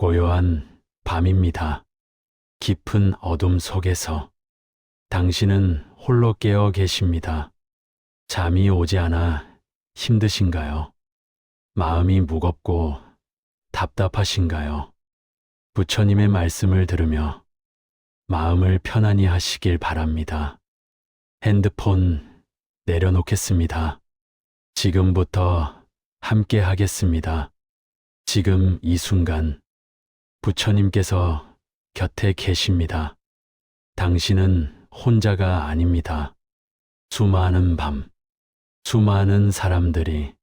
고요한 밤입니다. 깊은 어둠 속에서 당신은 홀로 깨어 계십니다. 잠이 오지 않아 힘드신가요? 마음이 무겁고 답답하신가요? 부처님의 말씀을 들으며 마음을 편안히 하시길 바랍니다. 핸드폰 내려놓겠습니다. 지금부터 함께 하겠습니다. 지금 이 순간 부처님께서 곁에 계십니다. 당신은 혼자가 아닙니다. 수많은 밤, 수많은 사람들이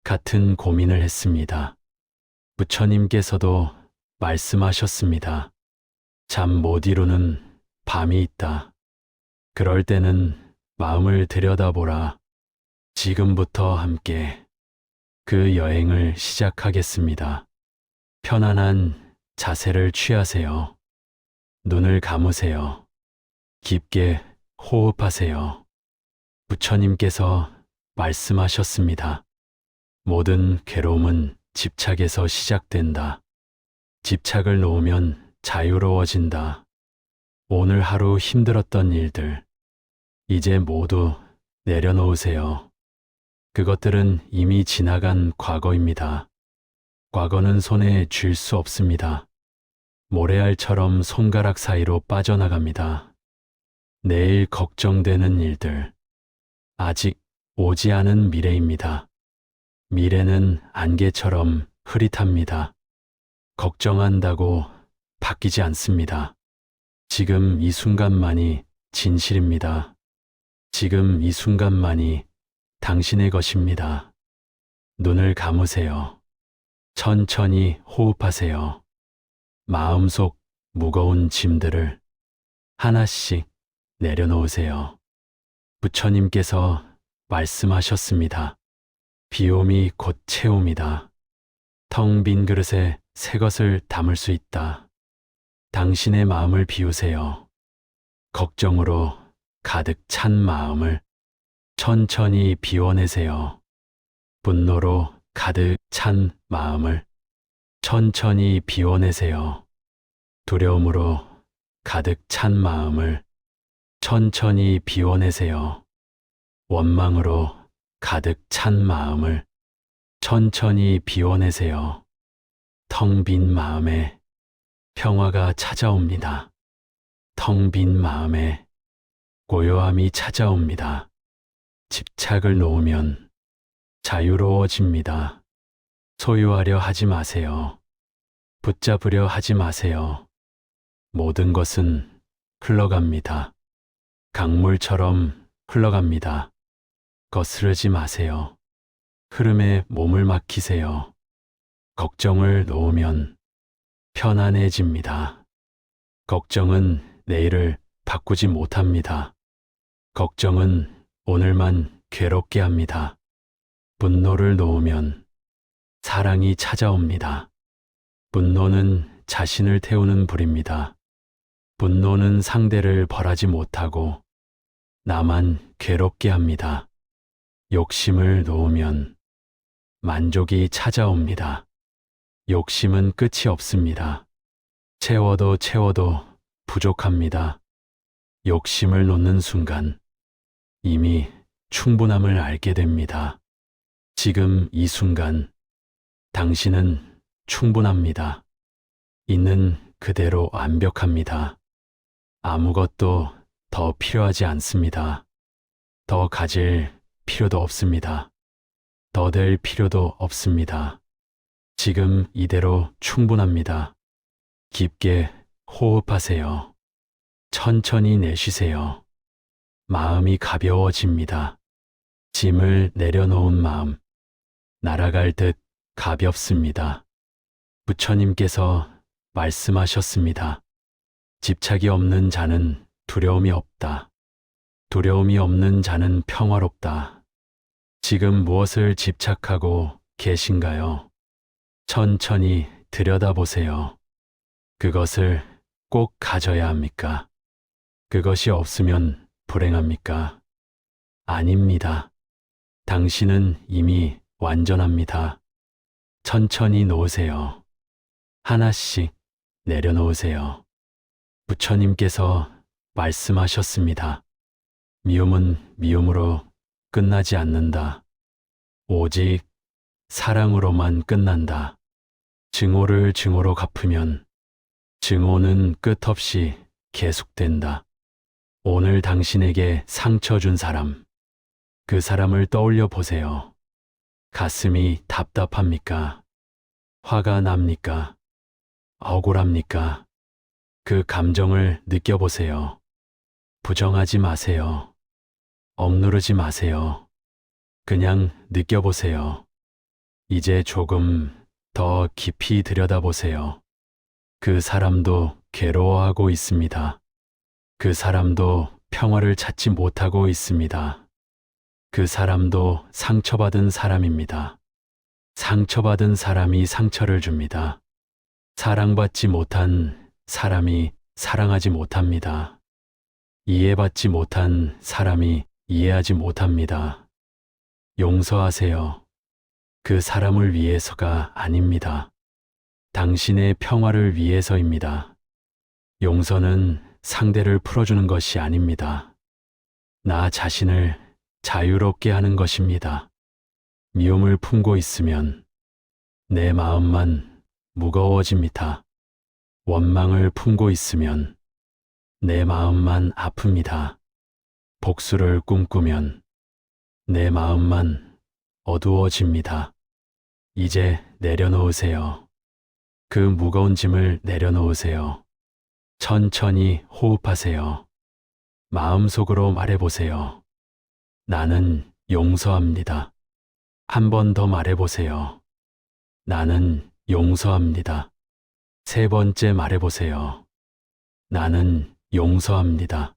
같은 고민을 했습니다. 부처님께서도 말씀하셨습니다. 잠 못 이루는 밤이 있다. 그럴 때는 마음을 들여다보라. 지금부터 함께 그 여행을 시작하겠습니다. 편안한 자세를 취하세요. 눈을 감으세요. 깊게 호흡하세요. 부처님께서 말씀하셨습니다. 모든 괴로움은 집착에서 시작된다. 집착을 놓으면 자유로워진다. 오늘 하루 힘들었던 일들, 이제 모두 내려놓으세요. 그것들은 이미 지나간 과거입니다. 과거는 손에 쥘 수 없습니다. 모래알처럼 손가락 사이로 빠져나갑니다. 내일 걱정되는 일들, 아직 오지 않은 미래입니다. 미래는 안개처럼 흐릿합니다. 걱정한다고 바뀌지 않습니다. 지금 이 순간만이 진실입니다. 지금 이 순간만이 당신의 것입니다. 눈을 감으세요. 천천히 호흡하세요. 마음속 무거운 짐들을 하나씩 내려놓으세요. 부처님께서 말씀하셨습니다. 비움이 곧 채움이다. 텅 빈 그릇에 새 것을 담을 수 있다. 당신의 마음을 비우세요. 걱정으로 가득 찬 마음을 천천히 비워내세요. 분노로 가득 찬 마음을 천천히 비워내세요. 두려움으로 가득 찬 마음을 천천히 비워내세요. 원망으로 가득 찬 마음을 천천히 비워내세요. 텅 빈 마음에 평화가 찾아옵니다. 텅 빈 마음에 고요함이 찾아옵니다. 집착을 놓으면 자유로워집니다. 소유하려 하지 마세요. 붙잡으려 하지 마세요. 모든 것은 흘러갑니다. 강물처럼 흘러갑니다. 거스르지 마세요. 흐름에 몸을 맡기세요. 걱정을 놓으면 편안해집니다. 걱정은 내일을 바꾸지 못합니다. 걱정은 오늘만 괴롭게 합니다. 분노를 놓으면 사랑이 찾아옵니다. 분노는 자신을 태우는 불입니다. 분노는 상대를 벌하지 못하고 나만 괴롭게 합니다. 욕심을 놓으면 만족이 찾아옵니다. 욕심은 끝이 없습니다. 채워도 채워도 부족합니다. 욕심을 놓는 순간 이미 충분함을 알게 됩니다. 지금 이 순간 당신은 충분합니다. 있는 그대로 완벽합니다. 아무것도 더 필요하지 않습니다. 더 가질 필요도 없습니다. 더 될 필요도 없습니다. 지금 이대로 충분합니다. 깊게 호흡하세요. 천천히 내쉬세요. 마음이 가벼워집니다. 짐을 내려놓은 마음, 날아갈 듯 가볍습니다. 부처님께서 말씀하셨습니다. 집착이 없는 자는 두려움이 없다. 두려움이 없는 자는 평화롭다. 지금 무엇을 집착하고 계신가요? 천천히 들여다보세요. 그것을 꼭 가져야 합니까? 그것이 없으면 불행합니까? 아닙니다. 당신은 이미 완전합니다. 천천히 놓으세요. 하나씩 내려놓으세요. 부처님께서 말씀하셨습니다. 미움은 미움으로 끝나지 않는다. 오직 사랑으로만 끝난다. 증오를 증오로 갚으면 증오는 끝없이 계속된다. 오늘 당신에게 상처 준 사람, 그 사람을 떠올려 보세요. 가슴이 답답합니까? 화가 납니까? 억울합니까? 그 감정을 느껴보세요. 부정하지 마세요. 억누르지 마세요. 그냥 느껴보세요. 이제 조금 더 깊이 들여다보세요. 그 사람도 괴로워하고 있습니다. 그 사람도 평화를 찾지 못하고 있습니다. 그 사람도 상처받은 사람입니다. 상처받은 사람이 상처를 줍니다. 사랑받지 못한 사람이 사랑하지 못합니다. 이해받지 못한 사람이 이해하지 못합니다. 용서하세요. 그 사람을 위해서가 아닙니다. 당신의 평화를 위해서입니다. 용서는 상대를 풀어주는 것이 아닙니다. 나 자신을 자유롭게 하는 것입니다. 미움을 품고 있으면 내 마음만 무거워집니다. 원망을 품고 있으면 내 마음만 아픕니다. 복수를 꿈꾸면 내 마음만 어두워집니다. 이제 내려놓으세요. 그 무거운 짐을 내려놓으세요. 천천히 호흡하세요. 마음속으로 말해보세요. 나는 용서합니다. 한 번 더 말해보세요. 나는 용서합니다. 세 번째 말해보세요. 나는 용서합니다.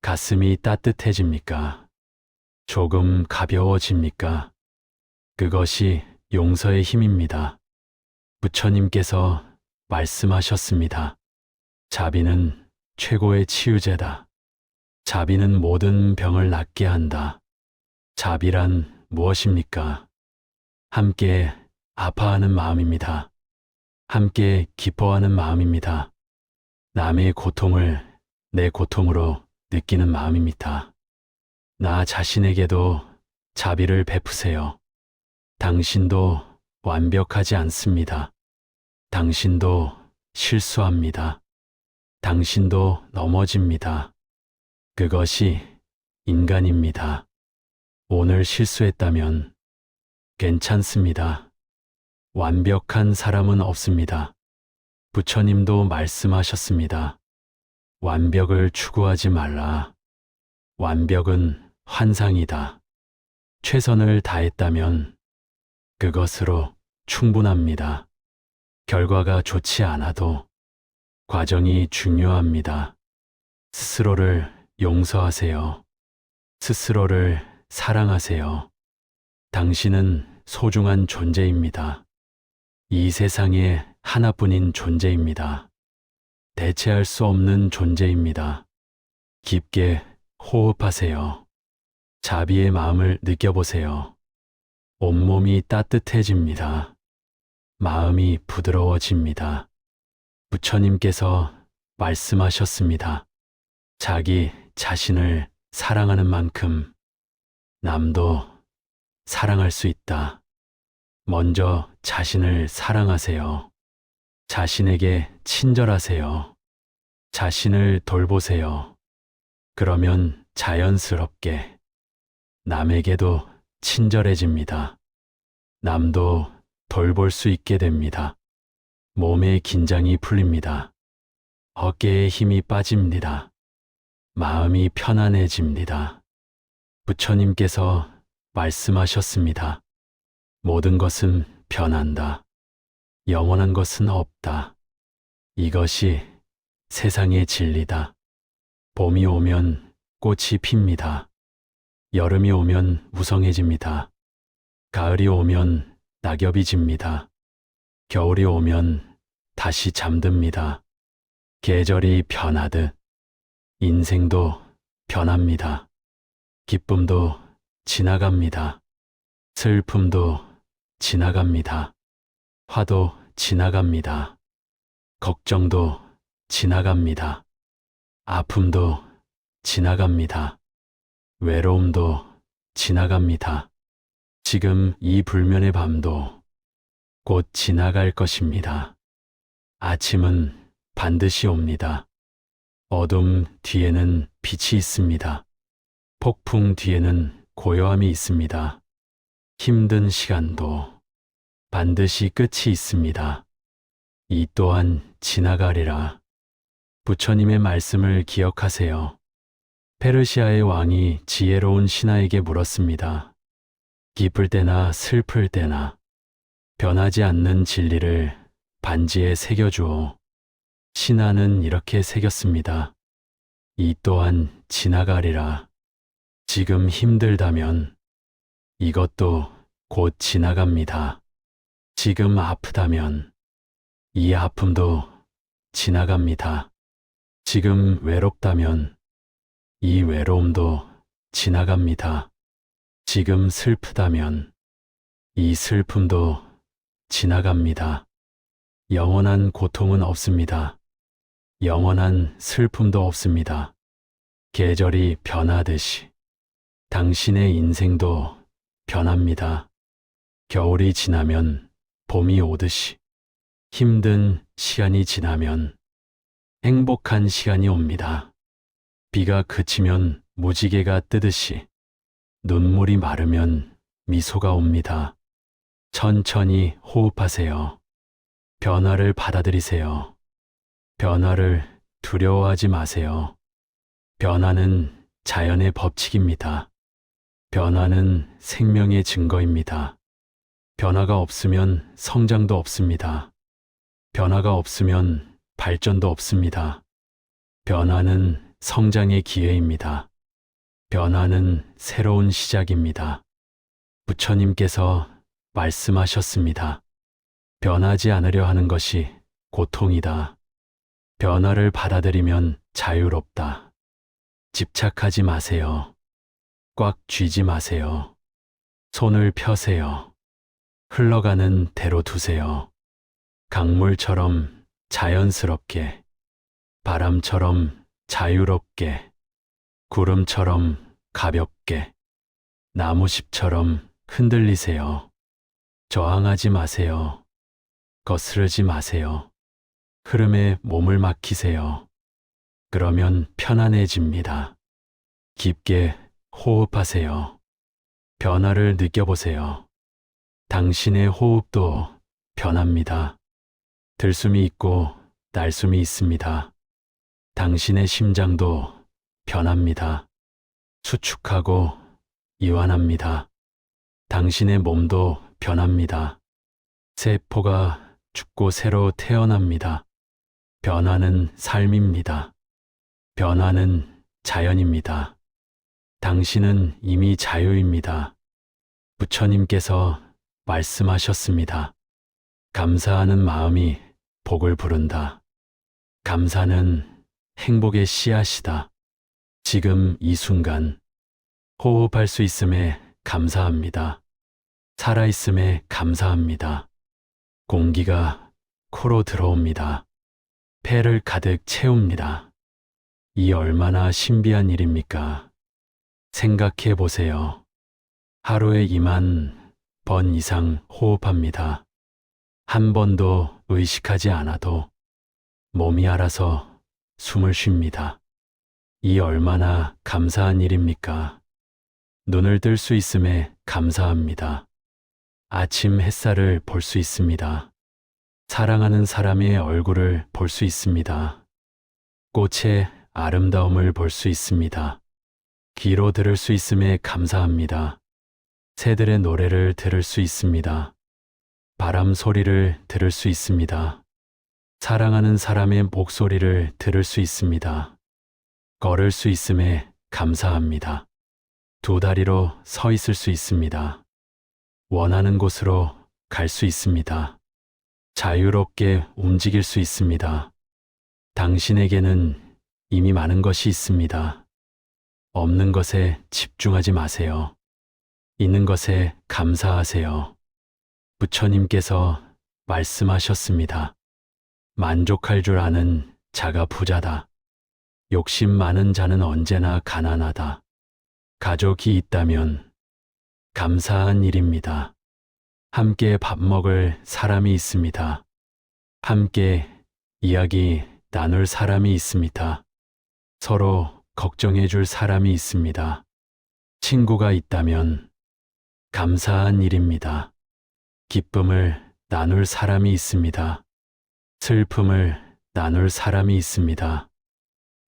가슴이 따뜻해집니까? 조금 가벼워집니까? 그것이 용서의 힘입니다. 부처님께서 말씀하셨습니다. 자비는 최고의 치유제다. 자비는 모든 병을 낫게 한다. 자비란 무엇입니까? 함께 아파하는 마음입니다. 함께 기뻐하는 마음입니다. 남의 고통을 내 고통으로 느끼는 마음입니다. 나 자신에게도 자비를 베푸세요. 당신도 완벽하지 않습니다. 당신도 실수합니다. 당신도 넘어집니다. 그것이 인간입니다. 오늘 실수했다면 괜찮습니다. 완벽한 사람은 없습니다. 부처님도 말씀하셨습니다. 완벽을 추구하지 말라. 완벽은 환상이다. 최선을 다했다면 그것으로 충분합니다. 결과가 좋지 않아도 과정이 중요합니다. 스스로를 용서하세요. 스스로를 사랑하세요. 당신은 소중한 존재입니다. 이 세상에 하나뿐인 존재입니다. 대체할 수 없는 존재입니다. 깊게 호흡하세요. 자비의 마음을 느껴보세요. 온몸이 따뜻해집니다. 마음이 부드러워집니다. 부처님께서 말씀하셨습니다. 자기 자신을 사랑하는 만큼 남도 사랑할 수 있다. 먼저 자신을 사랑하세요. 자신에게 친절하세요. 자신을 돌보세요. 그러면 자연스럽게 남에게도 친절해집니다. 남도 돌볼 수 있게 됩니다. 몸의 긴장이 풀립니다. 어깨에 힘이 빠집니다. 마음이 편안해집니다. 부처님께서 말씀하셨습니다. 모든 것은 변한다. 영원한 것은 없다. 이것이 세상의 진리다. 봄이 오면 꽃이 핍니다. 여름이 오면 무성해집니다. 가을이 오면 낙엽이 집니다. 겨울이 오면 다시 잠듭니다. 계절이 변하듯 인생도 변합니다. 기쁨도 지나갑니다. 슬픔도 지나갑니다. 화도 지나갑니다. 걱정도 지나갑니다. 아픔도 지나갑니다. 외로움도 지나갑니다. 지금 이 불면의 밤도 곧 지나갈 것입니다. 아침은 반드시 옵니다. 어둠 뒤에는 빛이 있습니다. 폭풍 뒤에는 고요함이 있습니다. 힘든 시간도 반드시 끝이 있습니다. 이 또한 지나가리라. 부처님의 말씀을 기억하세요. 페르시아의 왕이 지혜로운 신하에게 물었습니다. 기쁠 때나 슬플 때나 변하지 않는 진리를 반지에 새겨주오. 신하는 이렇게 새겼습니다. 이 또한 지나가리라. 지금 힘들다면 이것도 곧 지나갑니다. 지금 아프다면 이 아픔도 지나갑니다. 지금 외롭다면 이 외로움도 지나갑니다. 지금 슬프다면 이 슬픔도 지나갑니다. 영원한 고통은 없습니다. 영원한 슬픔도 없습니다. 계절이 변하듯이 당신의 인생도 변합니다. 겨울이 지나면 봄이 오듯이 힘든 시간이 지나면 행복한 시간이 옵니다. 비가 그치면 무지개가 뜨듯이 눈물이 마르면 미소가 옵니다. 천천히 호흡하세요. 변화를 받아들이세요. 변화를 두려워하지 마세요. 변화는 자연의 법칙입니다. 변화는 생명의 증거입니다. 변화가 없으면 성장도 없습니다. 변화가 없으면 발전도 없습니다. 변화는 성장의 기회입니다. 변화는 새로운 시작입니다. 부처님께서 말씀하셨습니다. 변하지 않으려 하는 것이 고통이다. 변화를 받아들이면 자유롭다. 집착하지 마세요. 꽉 쥐지 마세요. 손을 펴세요. 흘러가는 대로 두세요. 강물처럼 자연스럽게, 바람처럼 자유롭게, 구름처럼 가볍게, 나무잎처럼 흔들리세요. 저항하지 마세요. 거스르지 마세요. 흐름에 몸을 맡기세요. 그러면 편안해집니다. 깊게 호흡하세요. 변화를 느껴보세요. 당신의 호흡도 변합니다. 들숨이 있고 날숨이 있습니다. 당신의 심장도 변합니다. 수축하고 이완합니다. 당신의 몸도 변합니다. 세포가 죽고 새로 태어납니다. 변화는 삶입니다. 변화는 자연입니다. 당신은 이미 자유입니다. 부처님께서 말씀하셨습니다. 감사하는 마음이 복을 부른다. 감사는 행복의 씨앗이다. 지금 이 순간 호흡할 수 있음에 감사합니다. 살아있음에 감사합니다. 공기가 코로 들어옵니다. 폐를 가득 채웁니다. 이 얼마나 신비한 일입니까? 생각해 보세요. 하루에 2만 번 이상 호흡합니다. 한 번도 의식하지 않아도 몸이 알아서 숨을 쉽니다. 이 얼마나 감사한 일입니까? 눈을 뜰 수 있음에 감사합니다. 아침 햇살을 볼 수 있습니다. 사랑하는 사람의 얼굴을 볼 수 있습니다. 꽃의 아름다움을 볼 수 있습니다. 귀로 들을 수 있음에 감사합니다. 새들의 노래를 들을 수 있습니다. 바람 소리를 들을 수 있습니다. 사랑하는 사람의 목소리를 들을 수 있습니다. 걸을 수 있음에 감사합니다. 두 다리로 서 있을 수 있습니다. 원하는 곳으로 갈 수 있습니다. 자유롭게 움직일 수 있습니다. 당신에게는 이미 많은 것이 있습니다. 없는 것에 집중하지 마세요. 있는 것에 감사하세요. 부처님께서 말씀하셨습니다. 만족할 줄 아는 자가 부자다. 욕심 많은 자는 언제나 가난하다. 가족이 있다면 감사한 일입니다. 함께 밥 먹을 사람이 있습니다. 함께 이야기 나눌 사람이 있습니다. 서로 걱정해 줄 사람이 있습니다. 친구가 있다면 감사한 일입니다. 기쁨을 나눌 사람이 있습니다. 슬픔을 나눌 사람이 있습니다.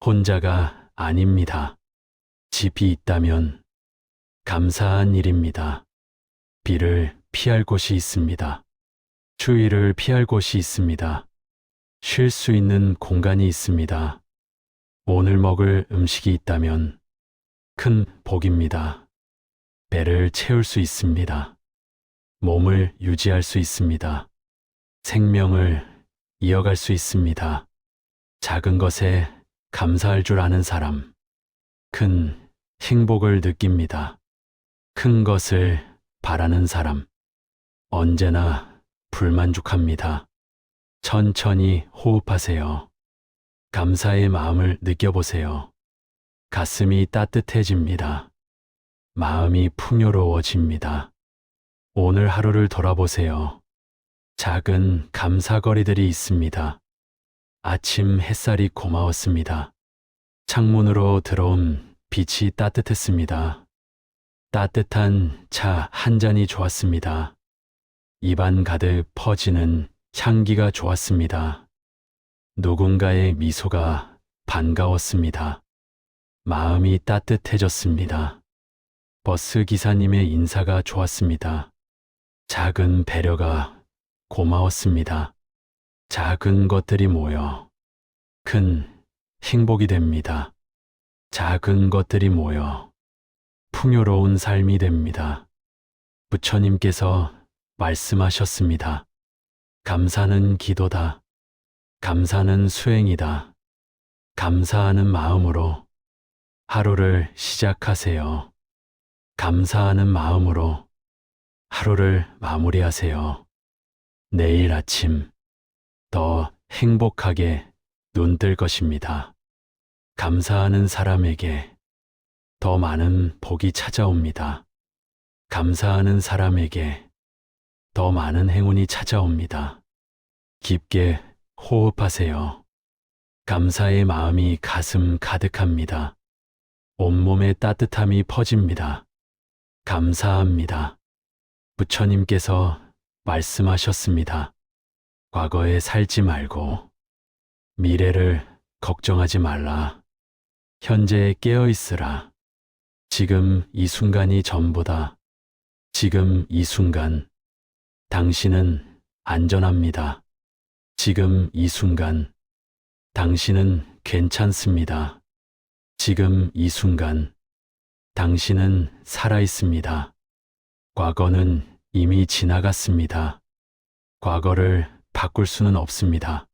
혼자가 아닙니다. 집이 있다면 감사한 일입니다. 비를 피할 곳이 있습니다. 추위를 피할 곳이 있습니다. 쉴 수 있는 공간이 있습니다. 오늘 먹을 음식이 있다면 큰 복입니다. 배를 채울 수 있습니다. 몸을 유지할 수 있습니다. 생명을 이어갈 수 있습니다. 작은 것에 감사할 줄 아는 사람, 큰 행복을 느낍니다. 큰 것을 바라는 사람, 언제나 불만족합니다. 천천히 호흡하세요. 감사의 마음을 느껴보세요. 가슴이 따뜻해집니다. 마음이 풍요로워집니다. 오늘 하루를 돌아보세요. 작은 감사거리들이 있습니다. 아침 햇살이 고마웠습니다. 창문으로 들어온 빛이 따뜻했습니다. 따뜻한 차 한 잔이 좋았습니다. 입안 가득 퍼지는 향기가 좋았습니다. 누군가의 미소가 반가웠습니다. 마음이 따뜻해졌습니다. 버스 기사님의 인사가 좋았습니다. 작은 배려가 고마웠습니다. 작은 것들이 모여 큰 행복이 됩니다. 작은 것들이 모여 풍요로운 삶이 됩니다. 부처님께서 말씀하셨습니다. 감사는 기도다. 감사는 수행이다. 감사하는 마음으로 하루를 시작하세요. 감사하는 마음으로 하루를 마무리하세요. 내일 아침 더 행복하게 눈 뜰 것입니다. 감사하는 사람에게 더 많은 복이 찾아옵니다. 감사하는 사람에게 더 많은 행운이 찾아옵니다. 깊게 호흡하세요. 감사의 마음이 가슴 가득합니다. 온몸에 따뜻함이 퍼집니다. 감사합니다. 부처님께서 말씀하셨습니다. 과거에 살지 말고 미래를 걱정하지 말라. 현재에 깨어 있으라. 지금 이 순간이 전부다. 지금 이 순간 당신은 안전합니다. 지금 이 순간 당신은 괜찮습니다. 지금 이 순간 당신은 살아 있습니다. 과거는 이미 지나갔습니다. 과거를 바꿀 수는 없습니다.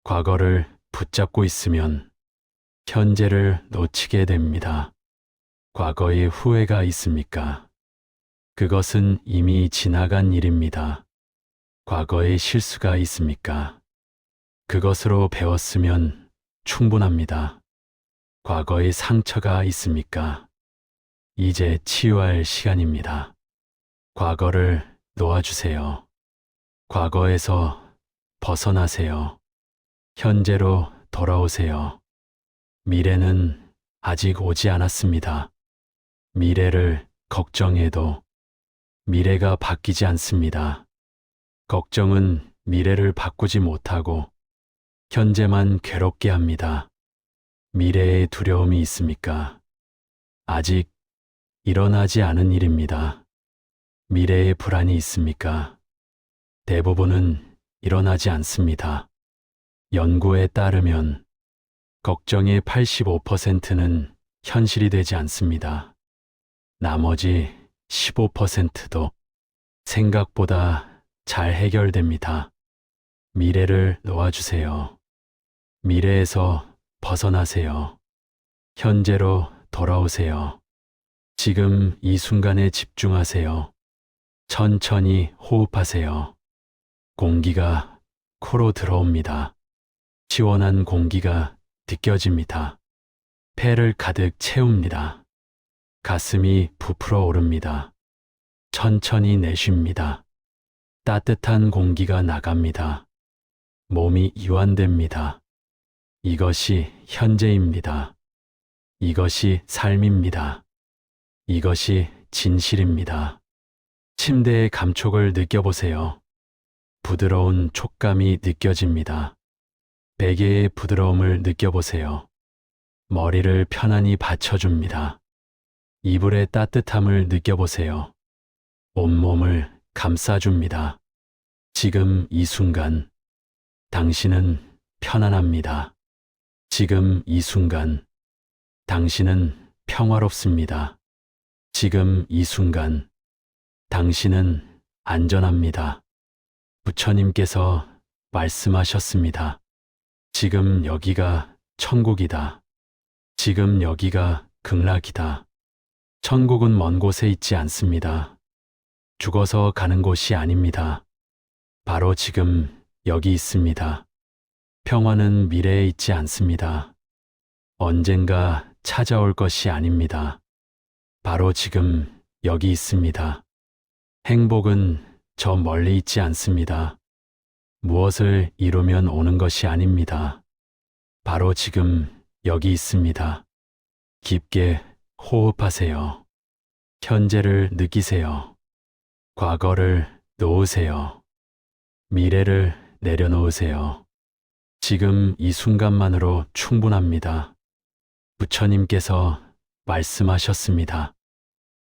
과거를 붙잡고 있으면 현재를 놓치게 됩니다. 과거에 후회가 있습니까? 그것은 이미 지나간 일입니다. 과거에 실수가 있습니까? 그것으로 배웠으면 충분합니다. 과거에 상처가 있습니까? 이제 치유할 시간입니다. 과거를 놓아주세요. 과거에서 벗어나세요. 현재로 돌아오세요. 미래는 아직 오지 않았습니다. 미래를 걱정해도 미래가 바뀌지 않습니다. 걱정은 미래를 바꾸지 못하고 현재만 괴롭게 합니다. 미래에 두려움이 있습니까? 아직 일어나지 않은 일입니다. 미래에 불안이 있습니까? 대부분은 일어나지 않습니다. 연구에 따르면 걱정의 85%는 현실이 되지 않습니다. 나머지 15%도 생각보다 잘 해결됩니다. 미래를 놓아주세요. 미래에서 벗어나세요. 현재로 돌아오세요. 지금 이 순간에 집중하세요. 천천히 호흡하세요. 공기가 코로 들어옵니다. 시원한 공기가 느껴집니다. 폐를 가득 채웁니다. 가슴이 부풀어 오릅니다. 천천히 내쉽니다. 따뜻한 공기가 나갑니다. 몸이 이완됩니다. 이것이 현재입니다. 이것이 삶입니다. 이것이 진실입니다. 침대의 감촉을 느껴보세요. 부드러운 촉감이 느껴집니다. 베개의 부드러움을 느껴보세요. 머리를 편안히 받쳐줍니다. 이불의 따뜻함을 느껴보세요. 온몸을 감싸줍니다. 지금 이 순간, 당신은 편안합니다. 지금 이 순간, 당신은 평화롭습니다. 지금 이 순간, 당신은 안전합니다. 부처님께서 말씀하셨습니다. 지금 여기가 천국이다. 지금 여기가 극락이다. 천국은 먼 곳에 있지 않습니다. 죽어서 가는 곳이 아닙니다. 바로 지금 여기 있습니다. 평화는 미래에 있지 않습니다. 언젠가 찾아올 것이 아닙니다. 바로 지금 여기 있습니다. 행복은 저 멀리 있지 않습니다. 무엇을 이루면 오는 것이 아닙니다. 바로 지금 여기 있습니다. 깊게 호흡하세요. 현재를 느끼세요. 과거를 놓으세요. 미래를 내려놓으세요. 지금 이 순간만으로 충분합니다. 부처님께서 말씀하셨습니다.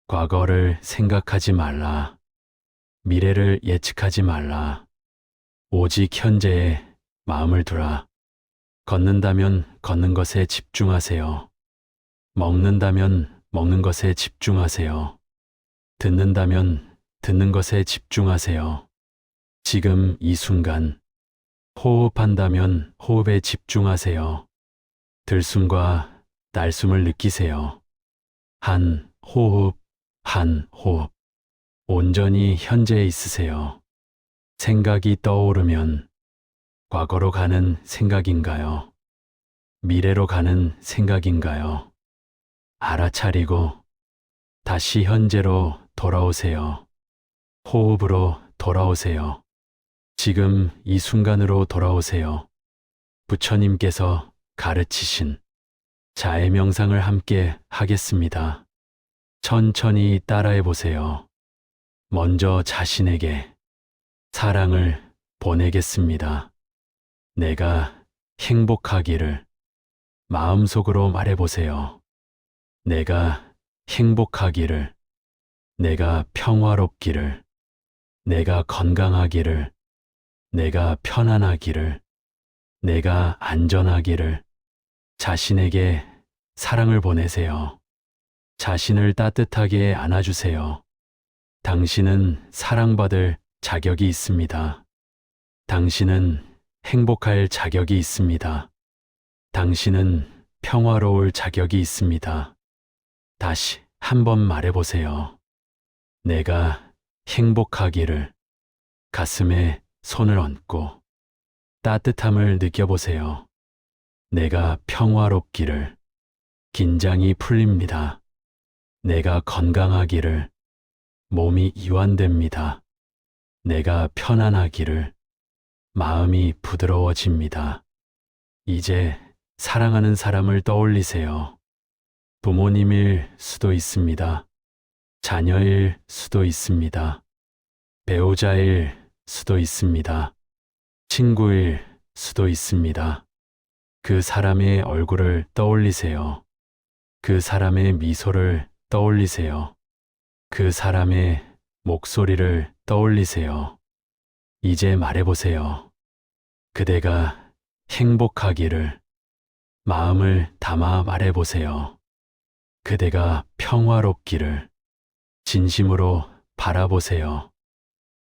과거를 생각하지 말라. 미래를 예측하지 말라. 오직 현재에 마음을 두라. 걷는다면 걷는 것에 집중하세요. 먹는다면 먹는 것에 집중하세요. 듣는다면 듣는 것에 집중하세요. 지금 이 순간, 호흡한다면 호흡에 집중하세요. 들숨과 날숨을 느끼세요. 한 호흡, 한 호흡. 온전히 현재에 있으세요. 생각이 떠오르면 과거로 가는 생각인가요? 미래로 가는 생각인가요? 알아차리고 다시 현재로 돌아오세요. 호흡으로 돌아오세요. 지금 이 순간으로 돌아오세요. 부처님께서 가르치신 자애 명상을 함께 하겠습니다. 천천히 따라해 보세요. 먼저 자신에게 사랑을 보내겠습니다. 내가 행복하기를 마음속으로 말해보세요. 내가 행복하기를, 내가 평화롭기를, 내가 건강하기를, 내가 편안하기를, 내가 안전하기를 자신에게 사랑을 보내세요. 자신을 따뜻하게 안아주세요. 당신은 사랑받을 자격이 있습니다. 당신은 행복할 자격이 있습니다. 당신은 평화로울 자격이 있습니다. 다시 한번 말해보세요. 내가 행복하기를. 가슴에 손을 얹고 따뜻함을 느껴보세요. 내가 평화롭기를. 긴장이 풀립니다. 내가 건강하기를. 몸이 이완됩니다. 내가 편안하기를. 마음이 부드러워집니다. 이제 사랑하는 사람을 떠올리세요. 부모님일 수도 있습니다. 자녀일 수도 있습니다. 배우자일 수도 있습니다. 친구일 수도 있습니다. 그 사람의 얼굴을 떠올리세요. 그 사람의 미소를 떠올리세요. 그 사람의 목소리를 떠올리세요. 이제 말해보세요. 그대가 행복하기를. 마음을 담아 말해보세요. 그대가 평화롭기를. 진심으로 바라보세요.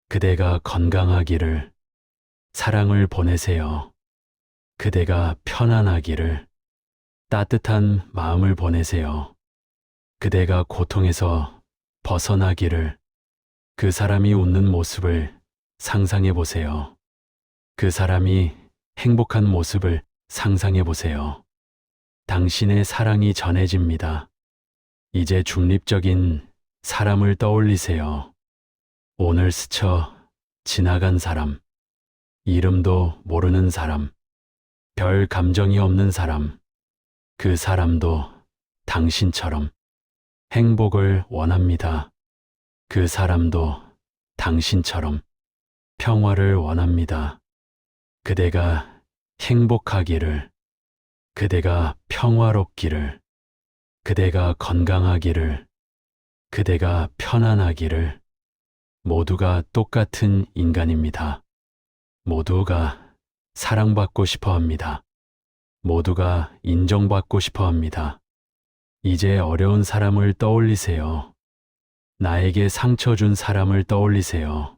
그대가 건강하기를. 사랑을 보내세요. 그대가 편안하기를. 따뜻한 마음을 보내세요. 그대가 고통에서 벗어나기를. 그 사람이 웃는 모습을 상상해 보세요. 그 사람이 행복한 모습을 상상해 보세요. 당신의 사랑이 전해집니다. 이제 중립적인 사람을 떠올리세요. 오늘 스쳐 지나간 사람, 이름도 모르는 사람, 별 감정이 없는 사람, 그 사람도 당신처럼 행복을 원합니다. 그 사람도 당신처럼 평화를 원합니다. 그대가 행복하기를, 그대가 평화롭기를, 그대가 건강하기를, 그대가 편안하기를. 모두가 똑같은 인간입니다. 모두가 사랑받고 싶어 합니다. 모두가 인정받고 싶어 합니다. 이제 어려운 사람을 떠올리세요. 나에게 상처 준 사람을 떠올리세요.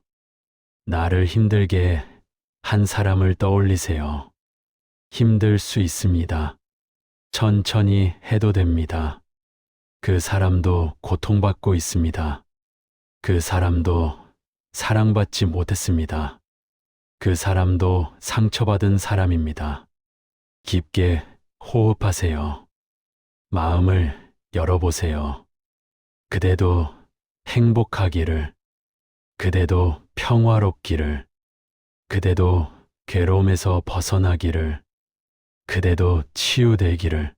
나를 힘들게 한 사람을 떠올리세요. 힘들 수 있습니다. 천천히 해도 됩니다. 그 사람도 고통받고 있습니다. 그 사람도 사랑받지 못했습니다. 그 사람도 상처받은 사람입니다. 깊게 호흡하세요. 마음을 열어보세요. 그대도 행복하기를, 그대도 평화롭기를, 그대도 괴로움에서 벗어나기를, 그대도 치유되기를.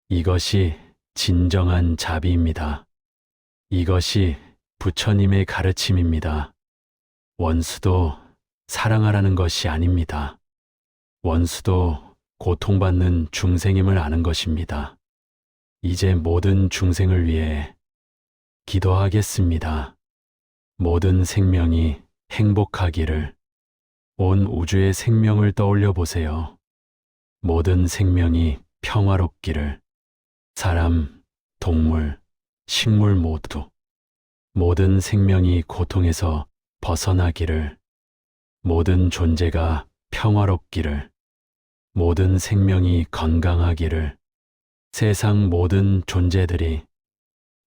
이것이 진정한 자비입니다. 이것이 부처님의 가르침입니다. 원수도 사랑하라는 것이 아닙니다. 원수도 고통받는 중생임을 아는 것입니다. 이제 모든 중생을 위해 기도하겠습니다. 모든 생명이 행복하기를. 온 우주의 생명을 떠올려 보세요. 모든 생명이 평화롭기를. 사람, 동물, 식물 모두. 모든 생명이 고통에서 벗어나기를. 모든 존재가 평화롭기를. 모든 생명이 건강하기를. 세상 모든 존재들이,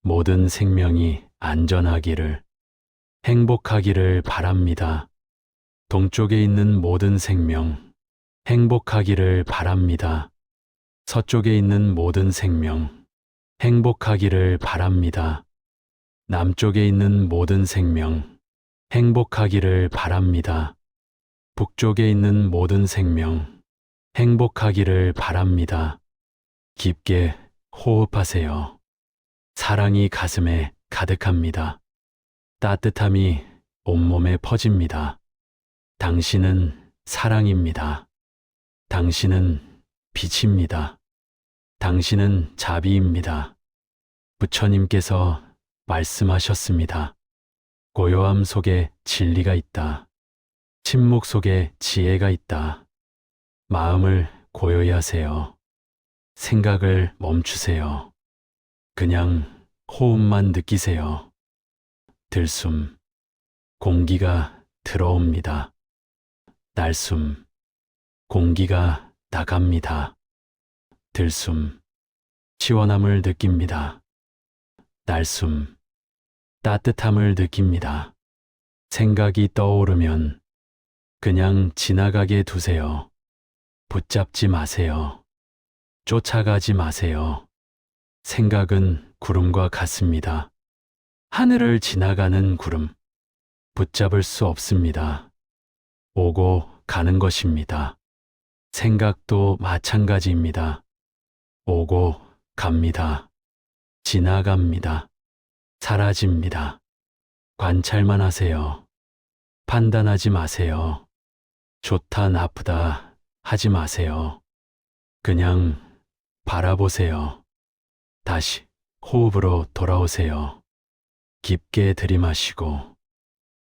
모든 생명이 안전하기를, 행복하기를 바랍니다. 동쪽에 있는 모든 생명, 행복하기를 바랍니다. 서쪽에 있는 모든 생명, 행복하기를 바랍니다. 남쪽에 있는 모든 생명, 행복하기를 바랍니다. 북쪽에 있는 모든 생명, 행복하기를 바랍니다. 깊게 호흡하세요. 사랑이 가슴에 가득합니다. 따뜻함이 온몸에 퍼집니다. 당신은 사랑입니다. 당신은 빛입니다. 당신은 자비입니다. 부처님께서 말씀하셨습니다. 고요함 속에 진리가 있다. 침묵 속에 지혜가 있다. 마음을 고요히 하세요. 생각을 멈추세요. 그냥 호흡만 느끼세요. 들숨, 공기가 들어옵니다. 날숨, 공기가 나갑니다. 들숨, 시원함을 느낍니다. 날숨, 따뜻함을 느낍니다. 생각이 떠오르면 그냥 지나가게 두세요. 붙잡지 마세요. 쫓아가지 마세요. 생각은 구름과 같습니다. 하늘을 지나가는 구름. 붙잡을 수 없습니다. 오고 가는 것입니다. 생각도 마찬가지입니다. 오고 갑니다. 지나갑니다. 사라집니다. 관찰만 하세요. 판단하지 마세요. 좋다 나쁘다 하지 마세요. 그냥 바라보세요. 다시 호흡으로 돌아오세요. 깊게 들이마시고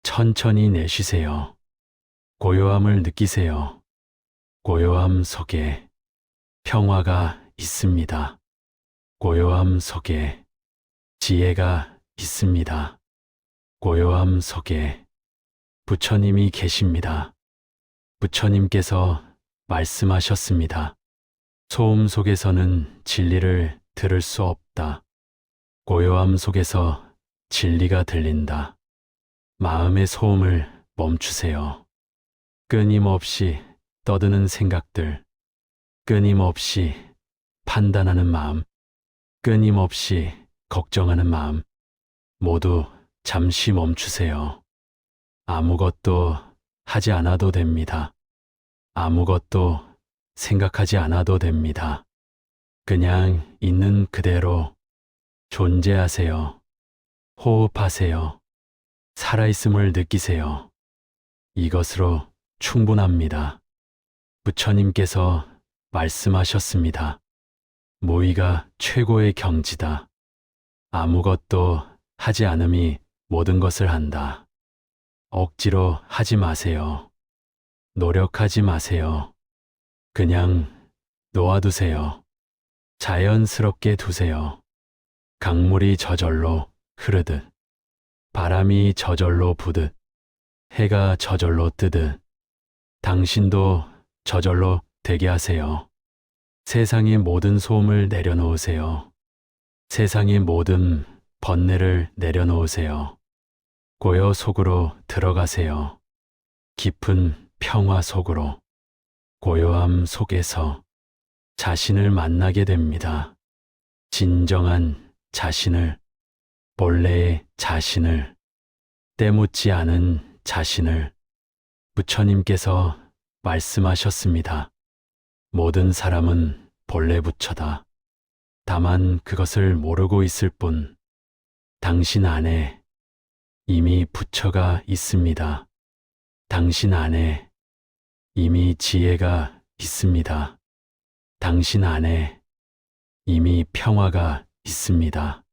천천히 내쉬세요. 고요함을 느끼세요. 고요함 속에 평화가 있습니다. 고요함 속에 지혜가 있습니다. 고요함 속에 부처님이 계십니다. 부처님께서 말씀하셨습니다. 소음 속에서는 진리를 들을 수 없다. 고요함 속에서 진리가 들린다. 마음의 소음을 멈추세요. 끊임없이 떠드는 생각들, 끊임없이 판단하는 마음, 끊임없이 걱정하는 마음, 모두 잠시 멈추세요. 아무것도 하지 않아도 됩니다. 아무것도 생각하지 않아도 됩니다. 그냥 있는 그대로 존재하세요. 호흡하세요. 살아있음을 느끼세요. 이것으로 충분합니다. 부처님께서 말씀하셨습니다. 무의가 최고의 경지다. 아무것도 하지 않음이 모든 것을 한다. 억지로 하지 마세요. 노력하지 마세요. 그냥 놓아두세요. 자연스럽게 두세요. 강물이 저절로 흐르듯, 바람이 저절로 부듯, 해가 저절로 뜨듯, 당신도 저절로 되게 하세요. 세상의 모든 소음을 내려놓으세요. 세상의 모든 번뇌를 내려놓으세요. 고요 속으로 들어가세요. 깊은 평화 속으로, 고요함 속에서 자신을 만나게 됩니다. 진정한 자신을, 본래의 자신을, 때묻지 않은 자신을. 부처님께서 말씀하셨습니다. 모든 사람은 본래 부처다. 다만 그것을 모르고 있을 뿐. 당신 안에 이미 부처가 있습니다. 당신 안에 이미 지혜가 있습니다. 당신 안에 이미 평화가 있습니다.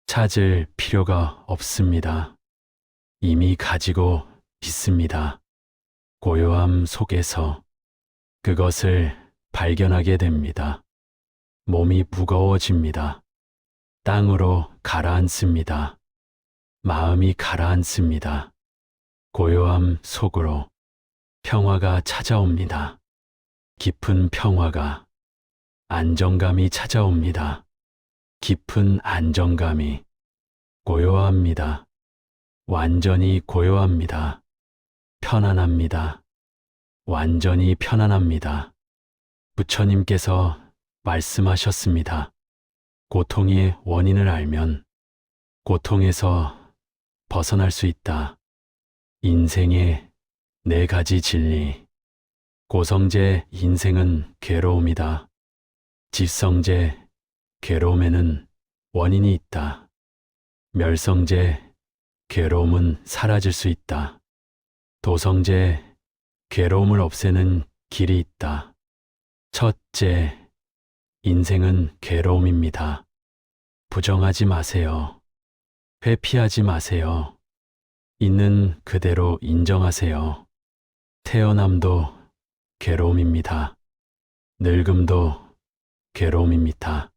찾을 필요가 없습니다. 이미 가지고 있습니다. 고요함 속에서 그것을 발견하게 됩니다. 몸이 무거워집니다. 땅으로 가라앉습니다. 마음이 가라앉습니다. 고요함 속으로 평화가 찾아옵니다. 깊은 평화가, 안정감이 찾아옵니다. 깊은 안정감이 고요합니다. 완전히 고요합니다. 편안합니다. 완전히 편안합니다. 부처님께서 말씀하셨습니다. 고통의 원인을 알면 고통에서 벗어날 수 있다. 인생의 4가지 진리. 고성제 인생은 괴로움이다. 지성제 괴로움에는 원인이 있다. 멸성제 괴로움은 사라질 수 있다. 도성제 괴로움을 없애는 길이 있다. 첫째, 인생은 괴로움입니다. 부정하지 마세요. 회피하지 마세요. 있는 그대로 인정하세요. 태어남도 괴로움입니다. 늙음도 괴로움입니다.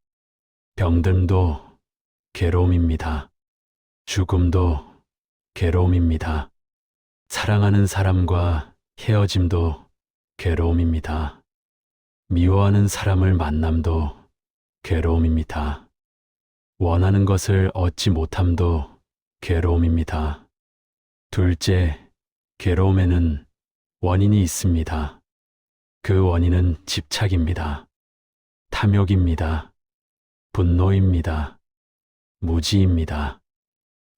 병듦도 괴로움입니다. 죽음도 괴로움입니다. 사랑하는 사람과 헤어짐도 괴로움입니다. 미워하는 사람을 만남도 괴로움입니다. 원하는 것을 얻지 못함도 괴로움입니다. 둘째, 괴로움에는 원인이 있습니다. 그 원인은 집착입니다. 탐욕입니다. 분노입니다. 무지입니다.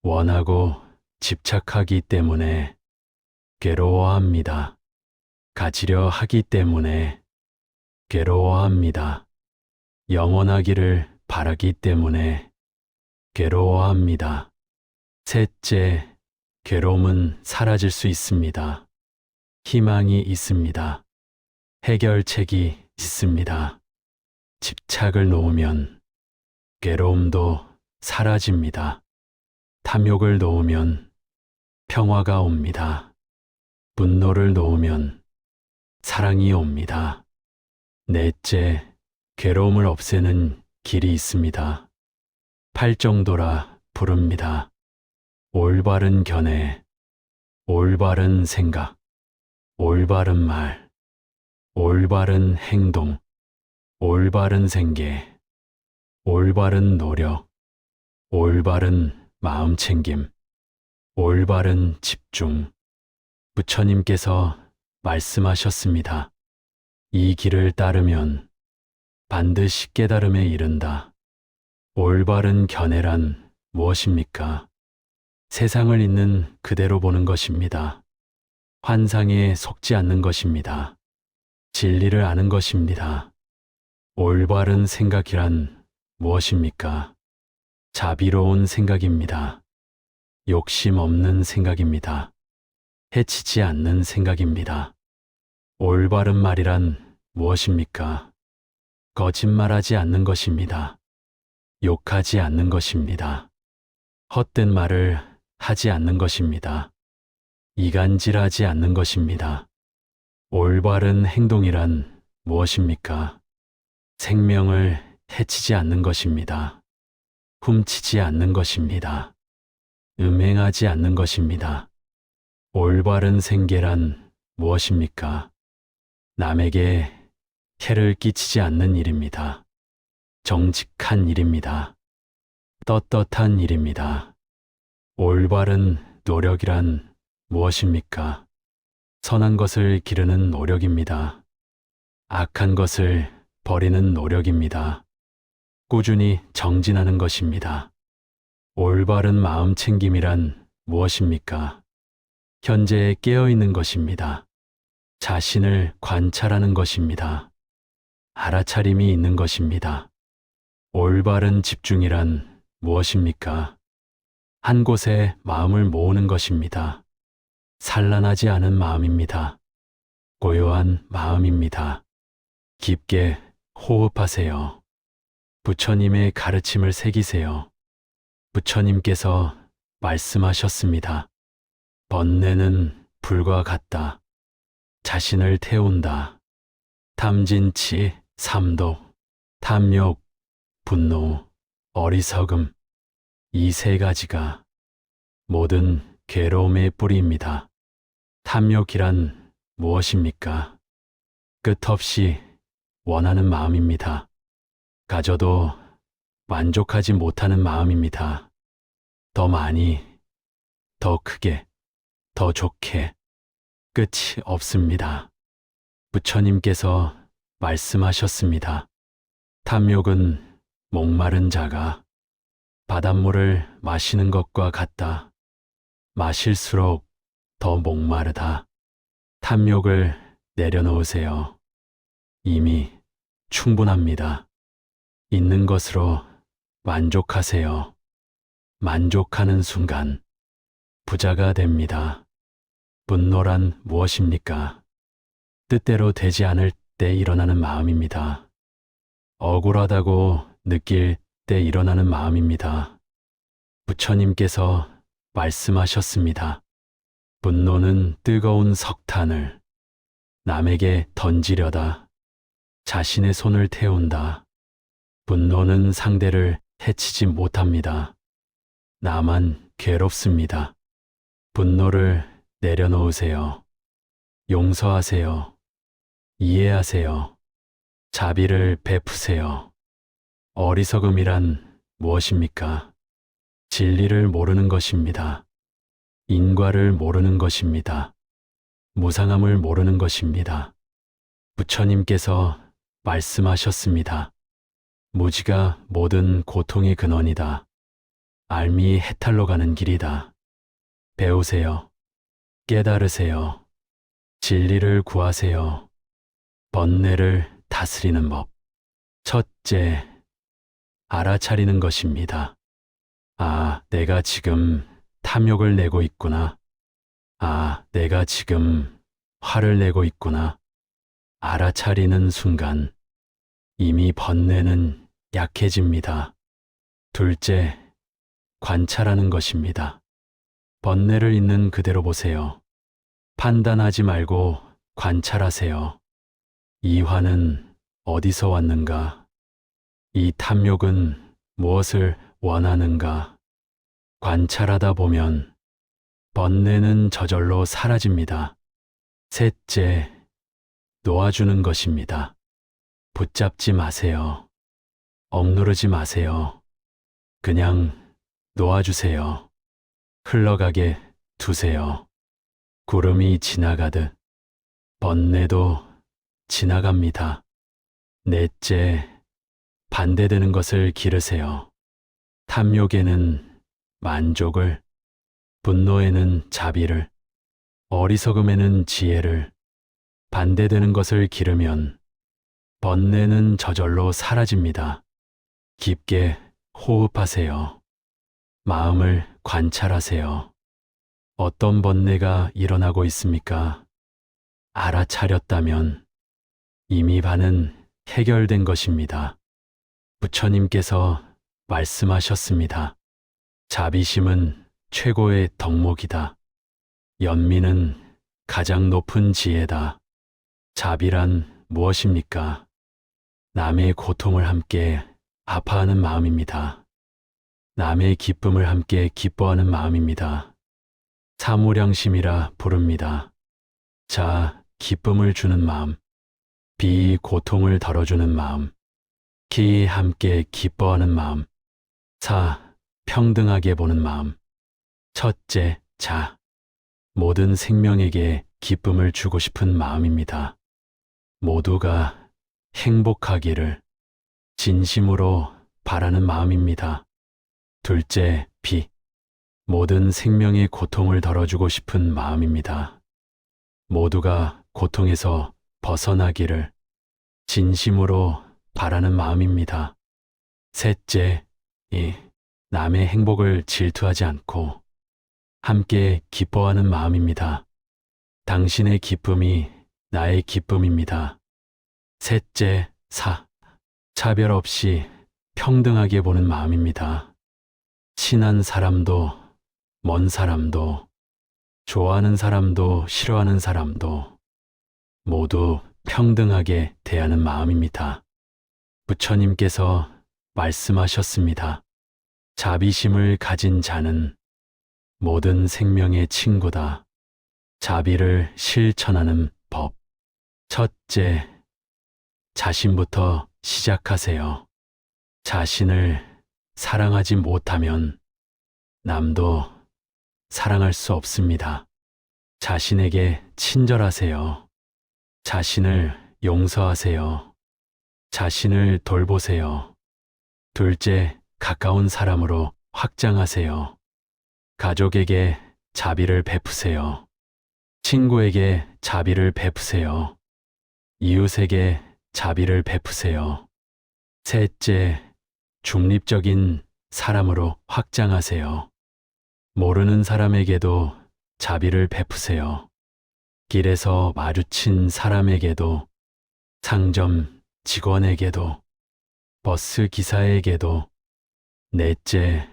원하고 집착하기 때문에 괴로워합니다. 가지려 하기 때문에 괴로워합니다. 영원하기를 바라기 때문에 괴로워합니다. 셋째, 괴로움은 사라질 수 있습니다. 희망이 있습니다. 해결책이 있습니다. 집착을 놓으면 괴로움도 사라집니다. 탐욕을 놓으면 평화가 옵니다. 분노를 놓으면 사랑이 옵니다. 넷째, 괴로움을 없애는 길이 있습니다. 팔정도라 부릅니다. 올바른 견해, 올바른 생각, 올바른 말, 올바른 행동, 올바른 생계, 올바른 노력, 올바른 마음챙김, 올바른 집중. 부처님께서 말씀하셨습니다. 이 길을 따르면 반드시 깨달음에 이른다. 올바른 견해란 무엇입니까? 세상을 있는 그대로 보는 것입니다. 환상에 속지 않는 것입니다. 진리를 아는 것입니다. 올바른 생각이란 무엇입니까? 자비로운 생각입니다. 욕심 없는 생각입니다. 해치지 않는 생각입니다. 올바른 말이란 무엇입니까? 거짓말하지 않는 것입니다. 욕하지 않는 것입니다. 헛된 말을 하지 않는 것입니다. 이간질하지 않는 것입니다. 올바른 행동이란 무엇입니까? 생명을 해치지 않는 것입니다. 훔치지 않는 것입니다. 음행하지 않는 것입니다. 올바른 생계란 무엇입니까? 남에게 해를 끼치지 않는 일입니다. 정직한 일입니다. 떳떳한 일입니다. 올바른 노력이란 무엇입니까? 선한 것을 기르는 노력입니다. 악한 것을 버리는 노력입니다. 꾸준히 정진하는 것입니다. 올바른 마음 챙김이란 무엇입니까? 현재에 깨어있는 것입니다. 자신을 관찰하는 것입니다. 알아차림이 있는 것입니다. 올바른 집중이란 무엇입니까? 한 곳에 마음을 모으는 것입니다. 산란하지 않은 마음입니다. 고요한 마음입니다. 깊게 호흡하세요. 부처님의 가르침을 새기세요. 부처님께서 말씀하셨습니다. 번뇌는 불과 같다. 자신을 태운다. 탐진치, 삼독, 탐욕, 분노, 어리석음, 이 세 가지가 모든 괴로움의 뿌리입니다. 탐욕이란 무엇입니까? 끝없이 원하는 마음입니다. 가져도 만족하지 못하는 마음입니다. 더 많이, 더 크게, 더 좋게, 끝이 없습니다. 부처님께서 말씀하셨습니다. 탐욕은 목마른 자가 바닷물을 마시는 것과 같다. 마실수록 더 목마르다. 탐욕을 내려놓으세요. 이미 충분합니다. 있는 것으로 만족하세요. 만족하는 순간 부자가 됩니다. 분노란 무엇입니까? 뜻대로 되지 않을 때 일어나는 마음입니다. 억울하다고 느낄 때 일어나는 마음입니다. 부처님께서 말씀하셨습니다. 분노는 뜨거운 석탄을 남에게 던지려다 자신의 손을 태운다. 분노는 상대를 해치지 못합니다. 나만 괴롭습니다. 분노를 내려놓으세요. 용서하세요. 이해하세요. 자비를 베푸세요. 어리석음이란 무엇입니까? 진리를 모르는 것입니다. 인과를 모르는 것입니다. 무상함을 모르는 것입니다. 부처님께서 말씀하셨습니다. 무지가 모든 고통의 근원이다. 알미 해탈로 가는 길이다. 배우세요. 깨달으세요. 진리를 구하세요. 번뇌를 다스리는 법. 첫째, 알아차리는 것입니다. 아, 내가 지금 탐욕을 내고 있구나. 아, 내가 지금 화를 내고 있구나. 알아차리는 순간 이미 번뇌는 약해집니다. 둘째, 관찰하는 것입니다. 번뇌를 있는 그대로 보세요. 판단하지 말고 관찰하세요. 이 화는 어디서 왔는가? 이 탐욕은 무엇을 원하는가? 관찰하다 보면 번뇌는 저절로 사라집니다. 셋째, 놓아주는 것입니다. 붙잡지 마세요. 억누르지 마세요. 그냥 놓아주세요. 흘러가게 두세요. 구름이 지나가듯 번뇌도 지나갑니다. 넷째, 반대되는 것을 기르세요. 탐욕에는 만족을, 분노에는 자비를, 어리석음에는 지혜를, 반대되는 것을 기르면 번뇌는 저절로 사라집니다. 깊게 호흡하세요. 마음을 관찰하세요. 어떤 번뇌가 일어나고 있습니까? 알아차렸다면 이미 반은 해결된 것입니다. 부처님께서 말씀하셨습니다. 자비심은 최고의 덕목이다. 연민은 가장 높은 지혜다. 자비란 무엇입니까? 남의 고통을 함께 아파하는 마음입니다. 남의 기쁨을 함께 기뻐하는 마음입니다. 사무량심이라 부릅니다. 자, 기쁨을 주는 마음, 비, 고통을 덜어주는 마음, 기, 함께 기뻐하는 마음, 사, 평등하게 보는 마음. 첫째, 자, 모든 생명에게 기쁨을 주고 싶은 마음입니다. 모두가 행복하기를 진심으로 바라는 마음입니다. 둘째, 비, 모든 생명의 고통을 덜어주고 싶은 마음입니다. 모두가 고통에서 벗어나기를 진심으로 바라는 마음입니다. 셋째, 이, 남의 행복을 질투하지 않고 함께 기뻐하는 마음입니다. 당신의 기쁨이 나의 기쁨입니다. 셋째, 사, 차별 없이 평등하게 보는 마음입니다. 친한 사람도, 먼 사람도, 좋아하는 사람도, 싫어하는 사람도 모두 평등하게 대하는 마음입니다. 부처님께서 말씀하셨습니다. 자비심을 가진 자는 모든 생명의 친구다. 자비를 실천하는 법. 첫째, 자신부터 시작하세요. 자신을 사랑하지 못하면 남도 사랑할 수 없습니다. 자신에게 친절하세요. 자신을 용서하세요. 자신을 돌보세요. 둘째, 가까운 사람으로 확장하세요. 가족에게 자비를 베푸세요. 친구에게 자비를 베푸세요. 이웃에게 자비를 베푸세요. 셋째, 중립적인 사람으로 확장하세요. 모르는 사람에게도 자비를 베푸세요. 길에서 마주친 사람에게도, 상점 직원에게도, 버스 기사에게도. 넷째,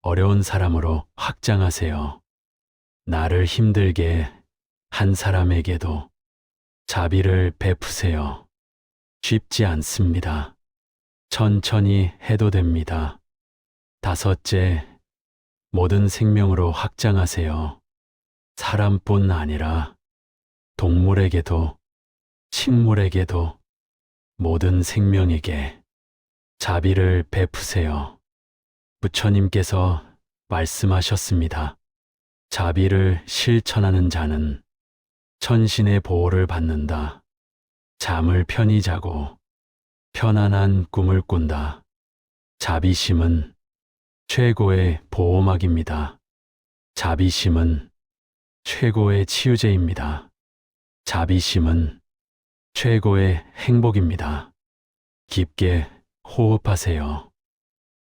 어려운 사람으로 확장하세요. 나를 힘들게 한 사람에게도 자비를 베푸세요. 쉽지 않습니다. 천천히 해도 됩니다. 다섯째, 모든 생명으로 확장하세요. 사람뿐 아니라 동물에게도, 식물에게도, 모든 생명에게 자비를 베푸세요. 부처님께서 말씀하셨습니다. 자비를 실천하는 자는 천신의 보호를 받는다. 잠을 편히 자고 편안한 꿈을 꾼다. 자비심은 최고의 보호막입니다. 자비심은 최고의 치유제입니다. 자비심은 최고의 행복입니다. 깊게 호흡하세요.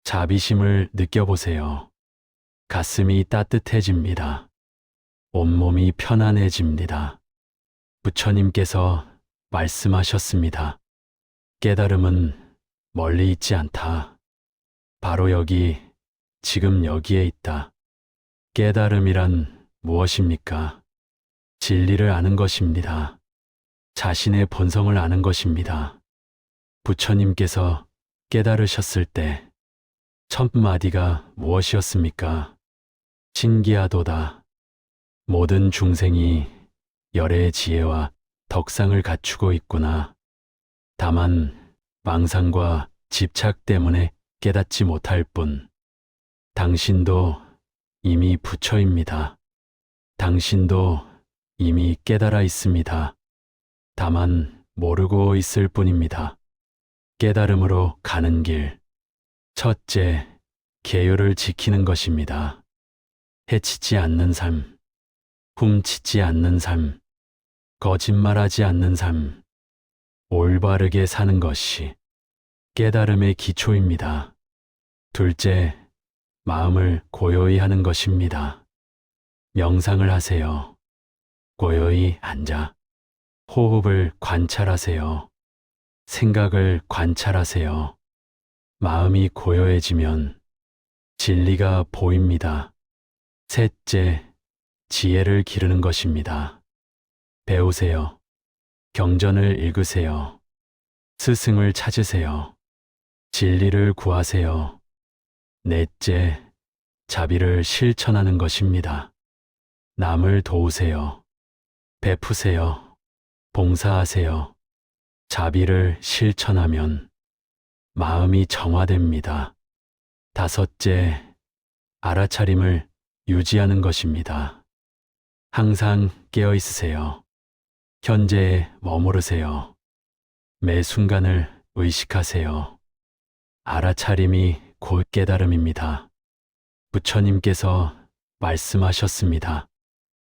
자비심을 느껴보세요. 가슴이 따뜻해집니다. 온몸이 편안해집니다. 부처님께서 말씀하셨습니다. 깨달음은 멀리 있지 않다. 바로 여기, 지금 여기에 있다. 깨달음이란 무엇입니까? 진리를 아는 것입니다. 자신의 본성을 아는 것입니다. 부처님께서 깨달으셨을 때 첫 마디가 무엇이었습니까? 신기하도다. 모든 중생이 열의 지혜와 덕상을 갖추고 있구나. 다만 망상과 집착 때문에 깨닫지 못할 뿐. 당신도 이미 부처입니다. 당신도 이미 깨달아 있습니다. 다만 모르고 있을 뿐입니다. 깨달음으로 가는 길. 첫째, 계율을 지키는 것입니다. 해치지 않는 삶, 훔치지 않는 삶, 거짓말하지 않는 삶, 올바르게 사는 것이 깨달음의 기초입니다. 둘째, 마음을 고요히 하는 것입니다. 명상을 하세요. 고요히 앉아 호흡을 관찰하세요. 생각을 관찰하세요. 마음이 고요해지면 진리가 보입니다. 셋째, 지혜를 기르는 것입니다. 배우세요. 경전을 읽으세요. 스승을 찾으세요. 진리를 구하세요. 넷째, 자비를 실천하는 것입니다. 남을 도우세요. 베푸세요. 봉사하세요. 자비를 실천하면 마음이 정화됩니다. 다섯째, 알아차림을 유지하는 것입니다. 항상 깨어 있으세요. 현재에 머무르세요. 매 순간을 의식하세요. 알아차림이 곧 깨달음입니다. 부처님께서 말씀하셨습니다.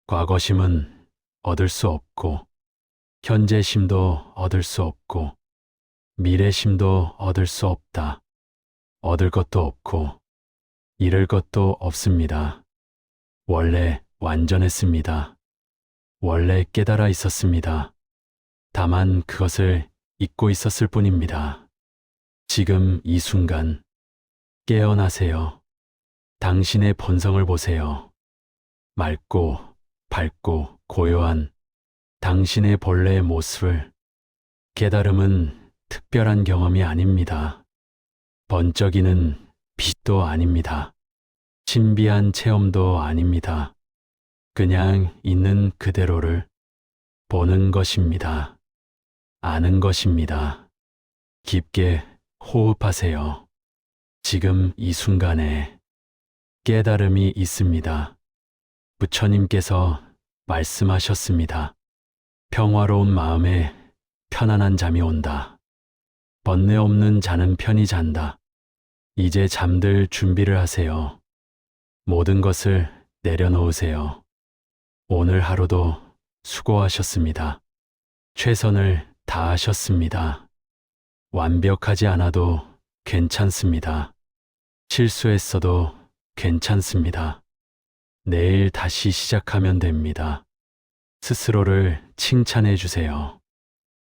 과거심은 얻을 수 없고, 현재심도 얻을 수 없고, 미래심도 얻을 수 없다. 얻을 것도 없고, 잃을 것도 없습니다. 원래 완전했습니다. 원래 깨달아 있었습니다. 다만 그것을 잊고 있었을 뿐입니다. 지금 이 순간 깨어나세요. 당신의 본성을 보세요. 맑고 밝고 고요한 당신의 본래의 모습을. 깨달음은 특별한 경험이 아닙니다. 번쩍이는 빛도 아닙니다. 신비한 체험도 아닙니다. 그냥 있는 그대로를 보는 것입니다. 아는 것입니다. 깊게 호흡하세요. 지금 이 순간에 깨달음이 있습니다. 부처님께서 말씀하셨습니다. 평화로운 마음에 편안한 잠이 온다. 번뇌 없는 자는 편히 잔다. 이제 잠들 준비를 하세요. 모든 것을 내려놓으세요. 오늘 하루도 수고하셨습니다. 최선을 다하셨습니다. 완벽하지 않아도 괜찮습니다. 실수했어도 괜찮습니다. 내일 다시 시작하면 됩니다. 스스로를 칭찬해 주세요.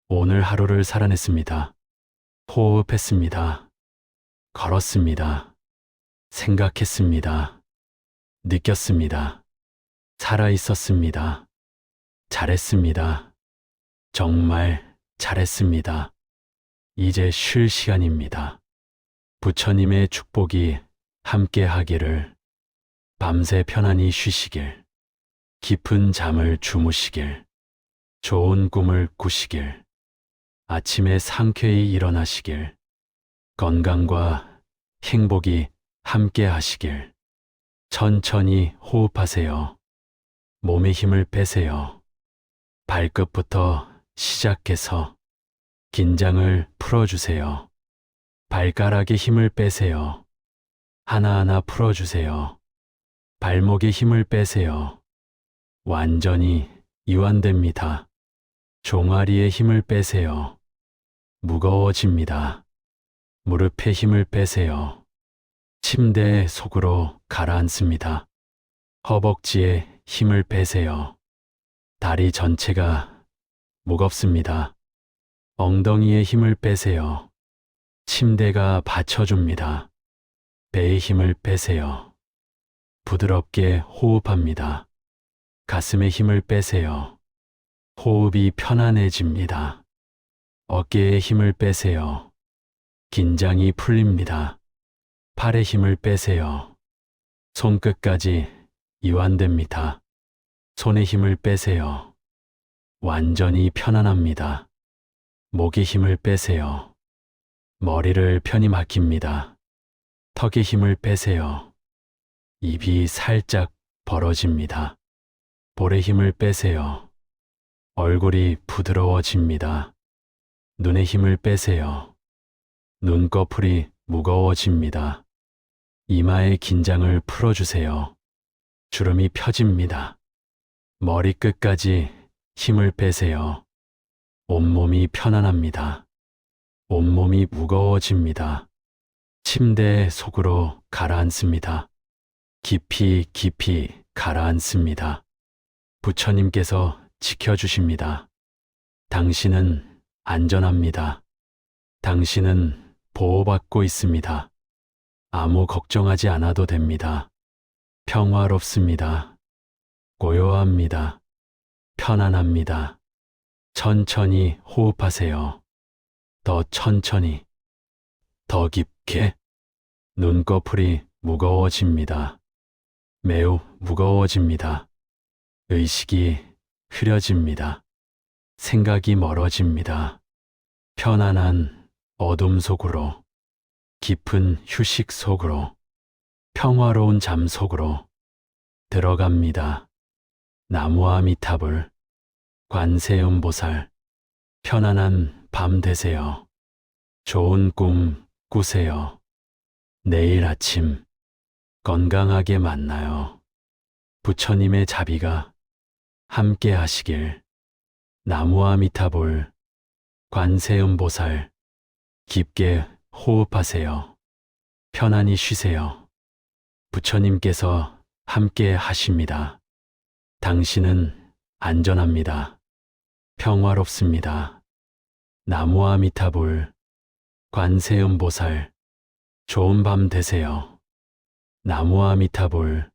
오늘 하루를 살아냈습니다. 호흡했습니다. 걸었습니다. 생각했습니다. 느꼈습니다. 살아 있었습니다. 잘했습니다. 정말 잘했습니다. 이제 쉴 시간입니다. 부처님의 축복이 함께 하기를. 밤새 편안히 쉬시길. 깊은 잠을 주무시길. 좋은 꿈을 꾸시길. 아침에 상쾌히 일어나시길. 건강과 행복이 함께 하시길. 천천히 호흡하세요. 몸의 힘을 빼세요. 발끝부터 시작해서 긴장을 풀어주세요. 발가락에 힘을 빼세요. 하나하나 풀어주세요. 발목에 힘을 빼세요. 완전히 이완됩니다. 종아리에 힘을 빼세요. 무거워집니다. 무릎에 힘을 빼세요. 침대에 속으로 가라앉습니다. 허벅지에 힘을 빼세요. 다리 전체가 무겁습니다. 엉덩이에 힘을 빼세요. 침대가 받쳐줍니다. 배에 힘을 빼세요. 부드럽게 호흡합니다. 가슴에 힘을 빼세요. 호흡이 편안해집니다. 어깨에 힘을 빼세요. 긴장이 풀립니다. 팔에 힘을 빼세요. 손끝까지 이완됩니다. 손에 힘을 빼세요. 완전히 편안합니다. 목에 힘을 빼세요. 머리를 편히 맡깁니다. 턱에 힘을 빼세요. 입이 살짝 벌어집니다. 볼에 힘을 빼세요. 얼굴이 부드러워집니다. 눈에 힘을 빼세요. 눈꺼풀이 무거워집니다. 이마의 긴장을 풀어주세요. 주름이 펴집니다. 머리끝까지 힘을 빼세요. 온몸이 편안합니다. 온몸이 무거워집니다. 침대에 속으로 가라앉습니다. 깊이 깊이 가라앉습니다. 부처님께서 지켜주십니다. 당신은 안전합니다. 당신은 보호받고 있습니다. 아무 걱정하지 않아도 됩니다. 평화롭습니다. 고요합니다. 편안합니다. 천천히 호흡하세요. 더 천천히, 더 깊게. 눈꺼풀이 무거워집니다. 매우 무거워집니다. 의식이 흐려집니다. 생각이 멀어집니다. 편안한 어둠 속으로, 깊은 휴식 속으로, 평화로운 잠 속으로 들어갑니다. 나무아미타불, 관세음보살, 편안한 밤 되세요. 좋은 꿈 꾸세요. 내일 아침 건강하게 만나요. 부처님의 자비가 함께 하시길. 나무아미타불, 관세음보살, 깊게 호흡하세요. 편안히 쉬세요. 부처님께서 함께 하십니다. 당신은 안전합니다. 평화롭습니다. 나무아미타불, 관세음보살, 좋은 밤 되세요. 나무아미타불,